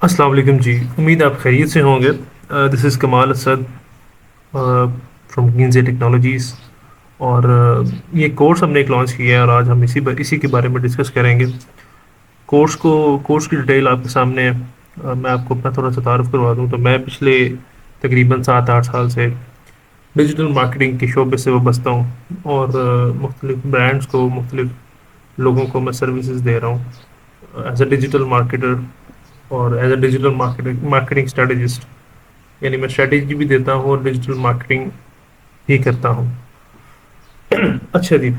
السلام علیکم جی، امید آپ خیریت سے ہوں گے. دس از کمال اسد فرام گینزے ٹیکنالوجیز. اور یہ کورس ہم نے ایک لانچ کیا ہے اور آج ہم اسی کے بارے میں ڈسکس کریں گے. کورس کی ڈیٹیل آپ کے سامنے ہے. میں آپ کو اپنا تھوڑا سا تعارف کروا دوں تو میں پچھلے تقریباً 7-8 سال سے ڈیجیٹل مارکیٹنگ کے شعبے سے وابستہ ہوں اور مختلف برانڈس کو، مختلف لوگوں کو میں سروسز دے رہا ہوں ایز اے ڈیجیٹل مارکیٹر اور as a digital marketing strategist. یعنی میں اسٹریٹجی بھی دیتا ہوں اور ڈیجیٹل مارکیٹنگ بھی کرتا ہوں. اچھا جی،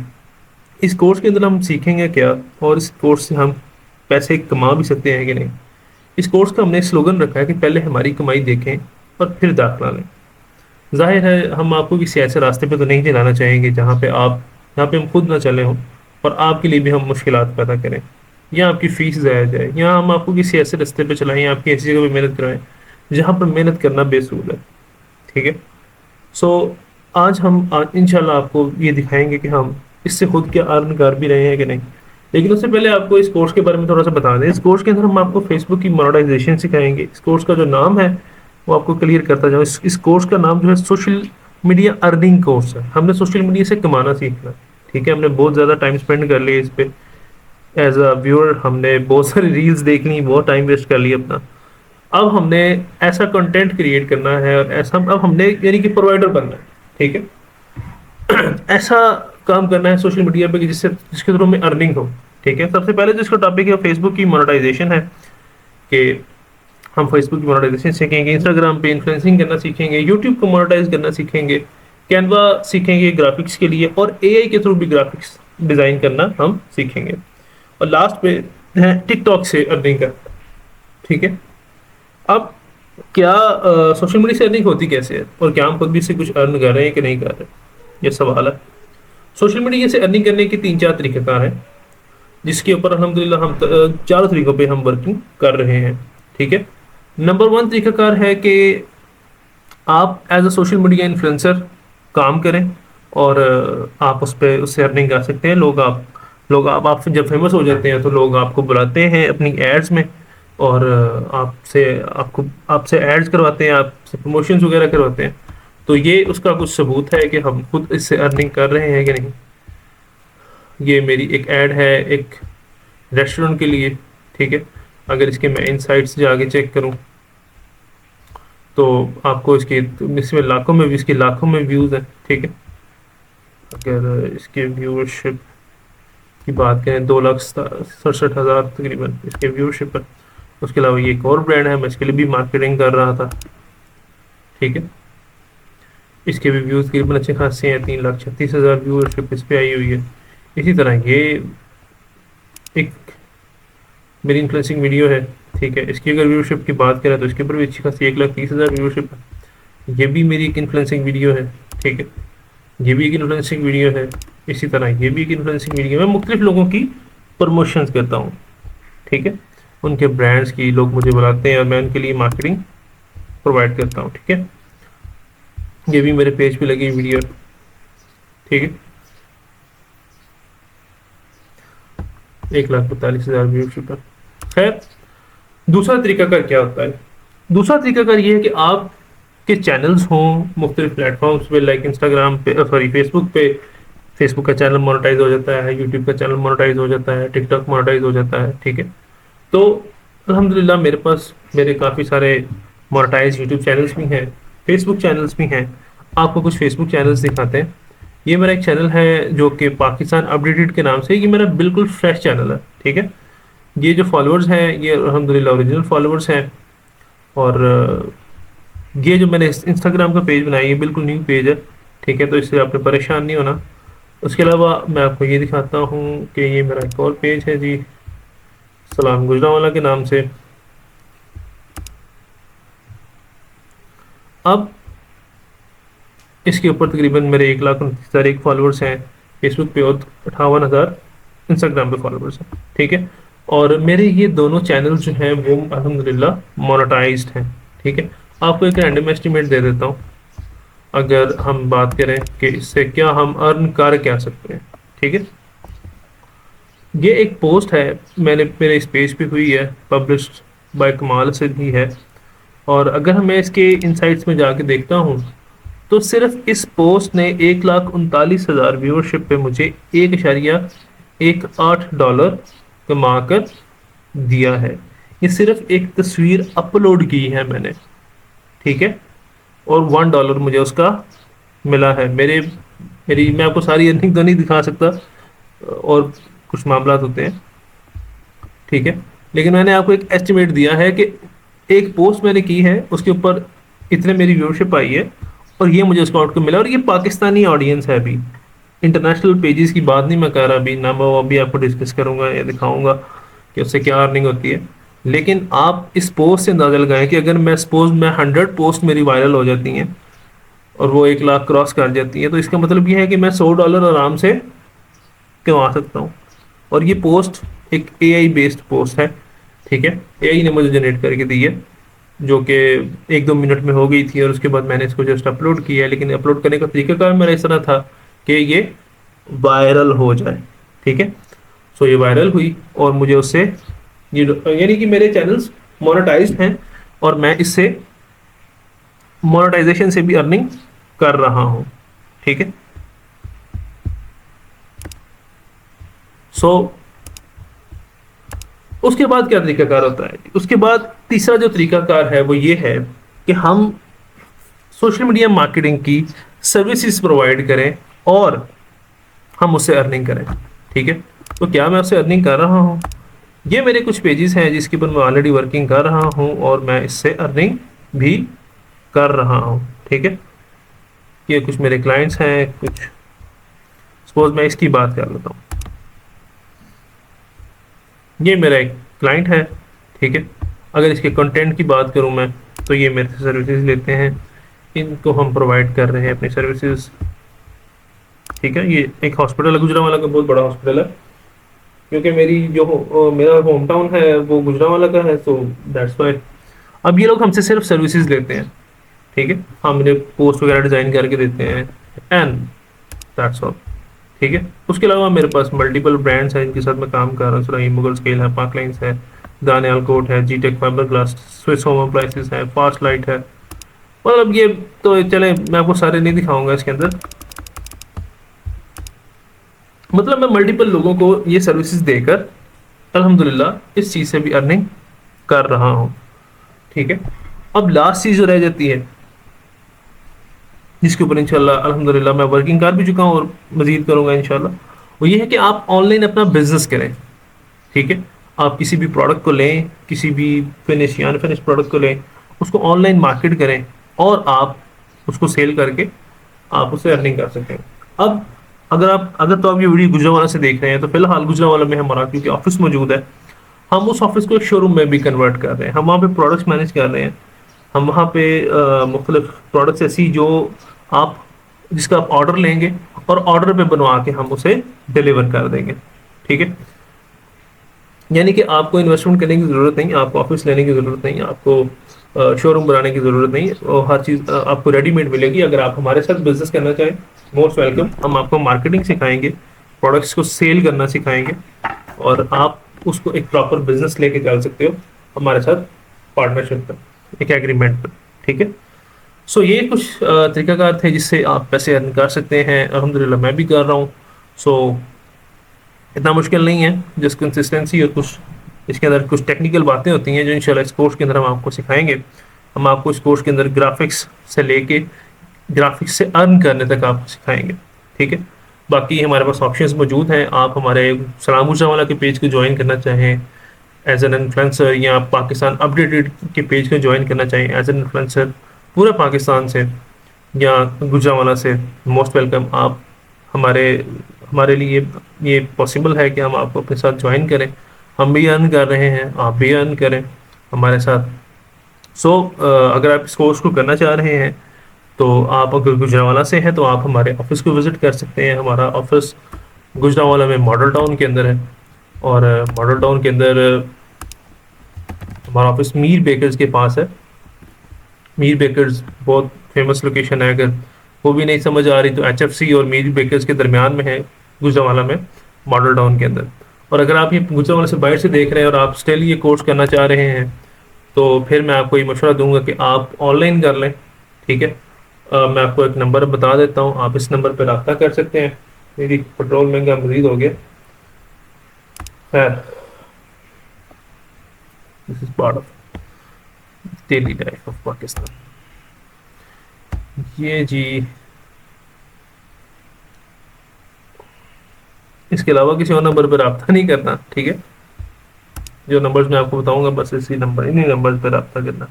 اس کورس کے اندر ہم سیکھیں گے کیا اور اس کورس سے ہم پیسے کما بھی سکتے ہیں کہ نہیں. اس کورس کا ہم نے سلوگن رکھا ہے کہ پہلے ہماری کمائی دیکھیں اور پھر داخلہ لیں. ظاہر ہے ہم آپ کو کسی ایسے راستے پہ تو نہیں چلانا چاہیں گے جہاں پہ ہم خود نہ چلے ہوں اور آپ کے لیے بھی ہم مشکلات پیدا کریں یا آپ کی فیس ضائع جائے یا ہم آپ کو کسی ایسے راستے پہ چلائیں یا آپ کی ایسی جگہ پہ محنت کرائیں جہاں پر محنت کرنا بے سود ہے. ٹھیک ہے. سو آج ہم انشاءاللہ آپ کو یہ دکھائیں گے کہ ہم اس سے خود کیا ارن کر بھی رہے ہیں کہ نہیں. لیکن اس سے پہلے آپ کو اس کورس کے بارے میں تھوڑا سا بتا دیں. اس کورس کے اندر ہم آپ کو فیس بک کی مونیٹائزیشن سکھائیں گے. اس کورس کا جو نام ہے وہ آپ کو کلیئر کرتا جاؤں. اس کورس کا نام جو ہے سوشل میڈیا ارننگ کورس ہے. ہم نے سوشل میڈیا سے کمانا سیکھنا ہے. ٹھیک ہے. ہم نے بہت زیادہ ٹائم اسپینڈ کر لیا اس پہ ایز اے ویور. ہم نے بہت ساری ریلز دیکھ لی، بہت ٹائم ویسٹ کر لیا اپنا. اب ہم نے ایسا کنٹینٹ کریٹ کرنا ہے اور اب ہم نے یعنی کہ پرووائڈر بننا ہے. ٹھیک ہے. ایسا کام کرنا ہے سوشل میڈیا پہ کہ جس کے تھرو میں ارننگ ہو. ٹھیک ہے. سب سے پہلے جو اس کا ٹاپک ہے فیس بک کی مونیٹائزیشن ہے کہ ہم فیس بک کی مونیٹائزیشن سیکھیں گے، انسٹاگرام پہ انفلوئنسنگ کرنا سیکھیں گے، یوٹیوب کو مونیٹائز کرنا سیکھیں گے، کینوا سیکھیں گے گرافکس کے لیے اور اے آئی کے تھرو بھی گرافکس ڈیزائن کرنا ہم سیکھیں گے. اور لاسٹ پہ ہے ٹک ٹاک سے ارننگ کا. ٹھیک ہے. اب کیا سوشل میڈیا سے ارننگ ہوتی کیسے ہے اور کیا ہم خود بھی اس سے کچھ ارن کر رہے ہیں کہ نہیں کر رہے، یہ سوال ہے. سوشل میڈیا سے ارننگ کرنے کے 3-4 طریقہ کار ہیں جس کے اوپر الحمدللہ ہم 4 طریقوں پہ ہم ورکنگ کر رہے ہیں. ٹھیک ہے. نمبر 1 طریقہ کار ہے کہ آپ as a social media influencer کام کریں اور آپ اس سے ارننگ کر سکتے ہیں. لوگ آپ جب فیمس ہو جاتے ہیں تو لوگ آپ کو بلاتے ہیں اپنی ایڈز میں اور آپ سے ایڈز کرواتے ہیں، آپ سے پروموشنز وغیرہ کرواتے ہیں. تو یہ اس کا کچھ ثبوت ہے کہ ہم خود اس سے ارننگ کر رہے ہیں کہ نہیں. یہ میری ایک ایڈ ہے ایک ریسٹورنٹ کے لیے. ٹھیک ہے. اگر اس کے میں انسائٹس سے آگے چیک کروں تو آپ کو اس میں لاکھوں میں ویوز ہیں. ٹھیک ہے. اگر اس کے ویورشپ کی بات کریں 2,67,000 تقریباً اس کے ویورشپ ہے. اس کے علاوہ یہ ایک اور برانڈ ہے، میں اس کے لیے بھی مارکیٹنگ کر رہا تھا. ٹھیک ہے. اس کے بھی ویوز تقریباً اچھے خاصے ہیں، 3,36,000 ویورشپ اس پہ آئی ہوئی ہے. اسی طرح یہ ایک میری انفلوئنسنگ ویڈیو ہے. ٹھیک ہے. اس کی اگر ویورشپ کی بات کریں تو اس کے اوپر بھی اچھی خاصی 1,30,000 ویورشپ ہے. یہ بھی میری ایک انفلوئنسنگ ویڈیو ہے. ٹھیک ہے. یہ بھی ایک انفلوئنسنگ ویڈیو ہے. اسی طرح یہ بھی ایک انفلوئنسنگ ویڈیو ہے. میں مختلف لوگوں کی پروموشنز کرتا ہوں. ٹھیک ہے. ان کے برانڈس کی لوگ مجھے بلاتے ہیں اور میں ان کے لیے مارکیٹنگ پرووائڈ کرتا ہوں. ٹھیک ہے. یہ بھی میرے پیج پہ لگی ویڈیو. ٹھیک ہے. 1,42,000 ویورشپ ہے. خیر، دوسرا طریقہ کار کیا ہوتا ہے؟ دوسرا طریقہ کار یہ ہے کہ آپ کے چینلز ہوں مختلف پلیٹ فارمس پہ، لائک انسٹاگرام پہ، فیس بک پہ. فیس بک کا چینل مونیٹائز ہو جاتا ہے، یوٹیوب کا چینل مونیٹائز ہو جاتا ہے، ٹک ٹاک مونیٹائز ہو جاتا ہے. ٹھیک ہے. تو الحمدللہ میرے کافی سارے مونیٹائز یوٹیوب چینلز بھی ہیں، فیس بک چینلز بھی ہیں. آپ کو کچھ فیس بک چینلز دکھاتے ہیں. یہ میرا ایک چینل ہے جو کہ پاکستان اپڈیٹڈ کے نام سے، یہ میرا بالکل فریش چینل ہے. ٹھیک ہے. یہ جو فالوورز ہیں یہ الحمدللہ اوریجنل فالوورز ہیں. اور یہ جو میں نے انسٹاگرام کا پیج بنایا یہ بالکل نیو پیج ہے. ٹھیک ہے. تو اس سے آپ نے پریشان نہیں ہونا. اس کے علاوہ میں آپ کو یہ دکھاتا ہوں کہ یہ میرا ایک اور پیج ہے جی، سلام گجرانوالا کے نام سے. اب اس کے اوپر تقریباً میرے 1,29,000 فالوورس ہیں فیس بک پہ اور 58,000 انسٹاگرام پہ فالوورس ہیں. ٹھیک ہے. اور میرے یہ دونوں چینل جو ہیں وہ الحمدللہ مونیٹائزڈ ہیں. ٹھیک ہے. آپ کو ایک رینڈم ایسٹیمیٹ دے دیتا ہوں. اگر ہم بات کریں کہ اس سے کیا ہم ارن کر کیا سکتے ہیں. ٹھیک ہے. یہ ایک پوسٹ ہے میرے اس پیج پہ ہوئی ہے پبلشڈ بائی کمال سے ہی ہے. اور اگر میں اس کے انسائٹس میں جا کے دیکھتا ہوں تو صرف اس پوسٹ نے 1,39,000 ویورشپ پہ مجھے $1.18 کما کر دیا ہے. یہ صرف ایک تصویر اپلوڈ کی ہے میں نے, ٹھیک ہے, اور $1 مجھے اس کا ملا ہے. میں آپ کو ساری ارننگ تو نہیں دکھا سکتا, اور کچھ معاملات ہوتے ہیں, ٹھیک ہے, لیکن میں نے آپ کو ایک ایسٹیمیٹ دیا ہے کہ ایک پوسٹ میں نے کی ہے, اس کے اوپر اتنے میری ویورشپ آئی ہے, اور یہ مجھے اس کا آؤٹ کم ملا. اور یہ پاکستانی آڈینس ہے, ابھی انٹرنیشنل پیجز کی بات نہیں میں کر رہا ابھی, نہ میں وہ ابھی آپ کو ڈسکس کروں گا یا دکھاؤں گا کہ اس سے کیا ارننگ ہوتی ہے. لیکن آپ اس پوسٹ سے اندازہ لگائیں کہ اگر میں سپوز میں 100 پوسٹ میری وائرل ہو جاتی ہیں اور وہ 1 لاکھ کراس کر جاتی ہیں, تو اس کا مطلب یہ ہے کہ میں $100 آرام سے کما سکتا ہوں. اور یہ پوسٹ ایک اے آئی بیسڈ پوسٹ ہے, ٹھیک ہے, اے آئی نے مجھے جنریٹ کر کے دی ہے, جو کہ 1-2 منٹ میں ہو گئی تھی, اور اس کے بعد میں نے اس کو جسٹ اپلوڈ کیا ہے. لیکن اپلوڈ کرنے کا طریقہ کار میرا اس طرح تھا کہ یہ وائرل ہو جائے, ٹھیک ہے. سو یہ وائرل ہوئی اور مجھے اس سے یعنی کہ میرے چینلز مونیٹائزڈ ہیں, اور میں اس سے مونیٹائزیشن سے بھی ارننگ کر رہا ہوں, ٹھیک ہے. سو اس کے بعد کیا طریقہ کار ہوتا ہے؟ اس کے بعد تیسرا جو طریقہ کار ہے وہ یہ ہے کہ ہم سوشل میڈیا مارکیٹنگ کی سروسز پرووائڈ کریں اور ہم اس سے ارننگ کریں, ٹھیک ہے. تو کیا میں اس سے ارننگ کر رہا ہوں؟ یہ میرے کچھ پیجز ہیں جس کے اوپر میں آلریڈی ورکنگ کر رہا ہوں, اور میں اس سے ارننگ بھی کر رہا ہوں, ٹھیک ہے. یہ کچھ میرے کلائنٹس ہیں, کچھ سپوز میں اس کی بات کر لیتا ہوں. یہ میرا ایک کلائنٹ ہے, ٹھیک ہے. اگر اس کے کنٹینٹ کی بات کروں میں تو یہ میرے سے سروسز لیتے ہیں, ان کو ہم پرووائڈ کر رہے ہیں اپنی سروسز, ٹھیک ہے. یہ ایک ہاسپٹل ہے, گجرانوالہ کا بہت بڑا ہاسپٹل ہے, کیونکہ میرا ہوم ٹاؤن ہے وہ گجرانوالہ کا ہے, سو دیٹس وائی. اب یہ لوگ ہم سے صرف سروسز لیتے ہیں, ٹھیک ہے. ہم انہیں پوسٹ وغیرہ ڈیزائن کر کے دیتے ہیں, اینڈ دیٹس آل, ٹھیک ہے. اس کے علاوہ میرے پاس ملٹیپل برانڈس ہیں جن کے ساتھ میں کام کر رہا ہوں. سرائی مغل اسکیل ہے, پاک لائنس ہے, دانیال کوٹ ہے, G tech fibre glass, Swiss home appliances ہے, فاسٹ لائٹ ہے. مطلب یہ تو چلیں میں آپ کو سارے نہیں دکھاؤں گا اس کے اندر. مطلب میں ملٹیپل لوگوں کو یہ سروسز دے کر الحمدللہ اس چیز سے بھی ارننگ کر رہا ہوں, ٹھیک ہے. اب لاسٹ چیز جو رہ جاتی ہے جس کے اوپر انشاءاللہ الحمدللہ میں ورکنگ کر بھی چکا ہوں اور مزید کروں گا انشاءاللہ, وہ یہ ہے کہ آپ آن لائن اپنا بزنس کریں, ٹھیک ہے. آپ کسی بھی پروڈکٹ کو لیں, کسی بھی فنش یا انفنش پروڈکٹ کو لیں, اس کو آن لائن مارکیٹ کریں, اور آپ اس کو سیل کر کے آپ اس سے ارننگ کر سکتے ہیں. اب اگر تو آپ یہ ویڈیو گجرانوالہ سے دیکھ رہے ہیں, تو فی الحال گجرانوالہ میں ہمارا کیونکہ آفس موجود ہے, ہم اس آفس کو ایک شو روم میں بھی کنورٹ کر رہے ہیں. ہم وہاں پہ پروڈکٹس مینیج کر رہے ہیں. ہم وہاں پہ مختلف پروڈکٹس ایسی جو آپ جس کا آپ آرڈر لیں گے اور آرڈر پہ بنوا کے ہم اسے ڈیلیور کر دیں گے, ٹھیک ہے. یعنی کہ آپ کو انویسٹمنٹ کرنے کی ضرورت نہیں, آپ کو آفس لینے کی ضرورت نہیں, آپ کو شو روم بنانے کی ضرورت نہیں, اور ہر چیز آپ کو ریڈی میڈ ملے گی. اگر آپ ہمارے ساتھ بزنس کرنا چاہیں, موسٹ ویلکم. ہم آپ کو مارکیٹنگ سکھائیں گے, پروڈکٹس کو سیل کرنا سکھائیں گے, اور آپ اس کو ایک پراپر بزنس لے کے چل سکتے ہو ہمارے ساتھ پارٹنرشپ پر, ایک ایگریمنٹ پر, ٹھیک ہے. سو یہ کچھ طریقہ کار تھے جس سے آپ پیسے ارن کر سکتے ہیں. الحمدللہ میں بھی کر رہا ہوں. سو اتنا مشکل نہیں ہے, جس کنسسٹنسی اور کچھ اس کے اندر کچھ ٹیکنیکل باتیں ہوتی ہیں جو انشاءاللہ اس کورس کے اندر ہم آپ کو سکھائیں گے. ہم آپ کو اس کورس کے اندر گرافکس سے لے کے گرافکس سے ارن کرنے تک آپ کو سکھائیں گے, ٹھیک ہے. باقی ہمارے پاس آپشنز موجود ہیں. آپ ہمارے سلام گجرانوالہ کے پیج کو جوائن کرنا چاہیں ایز این انفلوئنسر, یا پاکستان اپڈیٹڈ کے پیج کو جوائن کرنا چاہیں ایز این انفلوئنسر پورے پاکستان سے یا گجرانوالہ سے, موسٹ ویلکم. آپ ہمارے لیے یہ پاسبل ہے کہ ہم آپ کو اپنے ساتھ جوائن کریں. ہم بھی ارن کر رہے ہیں, آپ بھی ارن کریں ہمارے ساتھ. سو اگر آپ اس کورس کو کرنا چاہ رہے ہیں تو آپ اگر گجرانوالہ سے ہیں تو آپ ہمارے آفس کو وزٹ کر سکتے ہیں. ہمارا آفس گجرانوالہ میں ماڈل ٹاؤن کے اندر ہے, اور ماڈل ٹاؤن کے اندر ہمارا آفس میر بیکرز کے پاس ہے. میر بیکرز بہت فیمس لوکیشن ہے, اگر وہ بھی نہیں سمجھ آ رہی تو ایچ ایف سی اور میر بیکرز کے درمیان میں ہے گجرانوالہ میں ماڈل ٹاؤن کے اندر. اور اگر آپ یہ گجرانوالہ سے باہر سے دیکھ رہے ہیں اور آپ اسٹل یہ کورس کرنا چاہ رہے ہیں تو پھر میں آپ کو یہ مشورہ دوں گا کہ آپ آن لائن کر لیں. ٹھیک ہے. میں آپ کو ایک نمبر بتا دیتا ہوں, آپ اس نمبر پہ رابطہ کر سکتے ہیں. میری پٹرول مہنگا مزید ہو گیا. خیر, this is part of daily life of Pakistan. یہ جی, اس کے علاوہ کسی اور نمبر پہ رابطہ نہیں کرنا. ٹھیک ہے. جو نمبرز میں آپ کو بتاؤں گا بس اسی نمبر, انہیں نمبرز پہ رابطہ کرنا.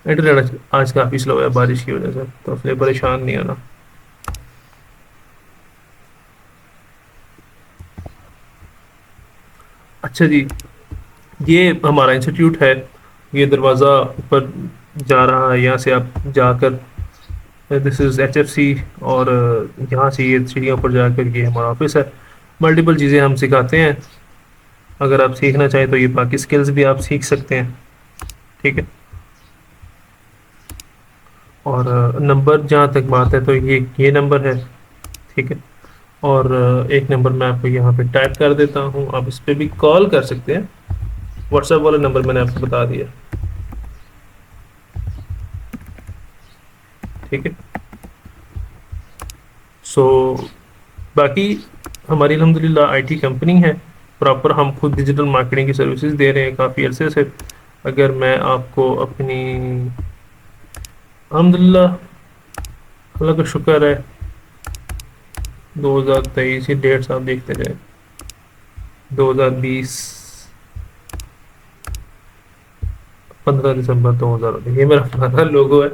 انٹرنیٹ آج کافی سلو ہے بارش کی وجہ سے, تو اس لیے پریشان نہیں ہونا. اچھا جی, یہ ہمارا انسٹیٹیوٹ ہے. یہ دروازہ اوپر جا رہا ہے, یہاں سے آپ جا کر, دس از ایچ ایف سی, اور یہاں سے یہ سیڑھیوں پر جا کر یہ ہمارا آفس ہے. ملٹیپل چیزیں ہم سکھاتے ہیں. اگر آپ سیکھنا چاہیں تو یہ باقی اسکلز بھی آپ سیکھ سکتے ہیں. ٹھیک ہے. اور نمبر جہاں تک بات ہے تو یہ نمبر ہے. ٹھیک ہے. اور ایک نمبر میں آپ کو یہاں پہ ٹائپ کر دیتا ہوں, آپ اس پہ بھی کال کر سکتے ہیں. واٹس ایپ والا نمبر میں نے آپ کو بتا دیا. ٹھیک ہے. سو باقی ہماری الحمدللہ آئی ٹی کمپنی ہے پراپر. ہم خود ڈیجیٹل مارکیٹنگ کی سروسز دے رہے ہیں کافی عرصے سے. اگر میں آپ کو اپنی, الحمدللہ اللہ کا شکر ہے, 2023 یہ ڈیٹس آپ دیکھتے رہے, 2020 15 دسمبر 2000, یہ میرا پرانا لوگو ہے,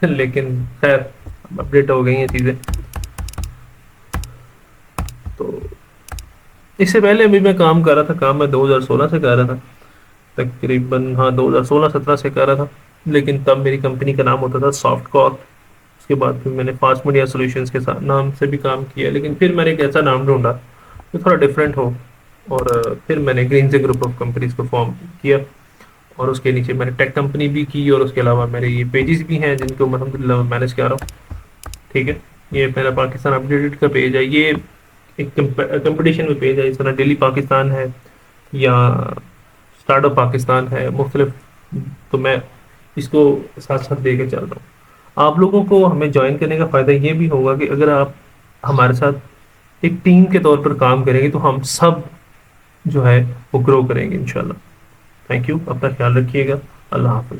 لیکن خیر اپڈیٹ ہو گئی ہیں چیزیں. تو اس سے پہلے بھی میں کام کر رہا تھا. کام میں 2016 سے کر رہا تھا تقریباً, ہاں 2016-17 سے کر رہا تھا. لیکن تب میری کمپنی کا نام ہوتا تھا سافٹ کار. اس کے بعد پھر میں نے فاسٹ میڈیا سولوشنز کے ساتھ نام سے بھی کام کیا, لیکن پھر میں نے ایک ایسا نام ڈھونڈا جو تھوڑا ڈفرینٹ ہو, اور پھر میں نے گرین سے گروپ آف کمپنیز کو فارم کیا. اور اس کے نیچے میں نے ٹیک کمپنی بھی کی, اور اس کے علاوہ میرے یہ پیجز بھی ہیں جن کو میں الحمدللہ مینیج کر رہا ہوں. ٹھیک ہے. یہ میرا پاکستان اپڈیٹڈ کا پیج ہے. یہ ایک کمپٹیشن میں پیج ہے, اس طرح ڈیلی پاکستان ہے یا اسٹارٹ اپ پاکستان ہے, مختلف. تو میں اس کو ساتھ ساتھ دے کے چل رہا ہوں. آپ لوگوں کو ہمیں جوائن کرنے کا فائدہ یہ بھی ہوگا کہ اگر آپ ہمارے ساتھ ایک ٹیم کے طور پر کام کریں گے تو ہم سب جو ہے وہ گرو کریں گے انشاءاللہ. تھینک یو, اپنا خیال رکھیے گا. اللہ حافظ.